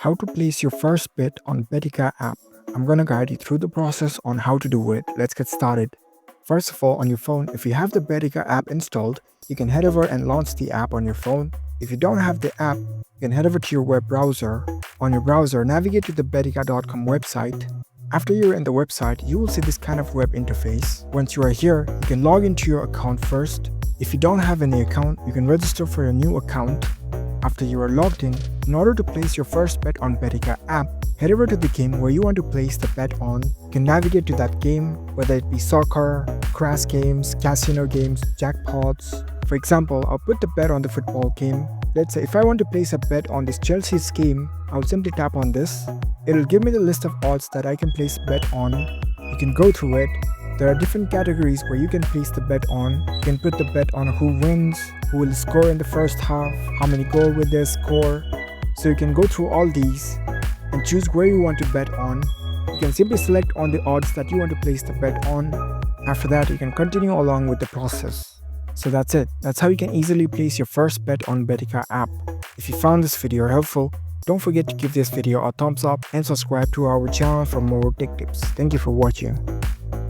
How to place your first bet on Betika app. I'm gonna guide you through the process on how to do it. Let's get started. First of all, on your phone, if you have the Betika app installed, you can head over and launch the app on your phone. If you don't have the app, you can head over to your web browser. On your browser, navigate to the betika.com website. After you're in the website, you will see this kind of web interface. Once you are here, you can log into your account first. If you don't have any account, you can register for a new account. After you are logged in order to place your first bet on Betika app, head over to the game where you want to place the bet on. You can navigate to that game, whether it be soccer, crash games, casino games, jackpots. For example, I'll put the bet on the football game. Let's say if I want to place a bet on this Chelsea's game, I'll simply tap on this. It'll give me the list of odds that I can place bet on. You can go through it. There are different categories where you can place the bet on. You can put the bet on who wins, who will score in the first half, how many goals will they score. So you can go through all these and choose where you want to bet on. You can simply select on the odds that you want to place the bet on. After that, you can continue along with the process. So that's it. That's how you can easily place your first bet on Betika app. If you found this video helpful, don't forget to give this video a thumbs up and subscribe to our channel for more tech tips. Thank you for watching.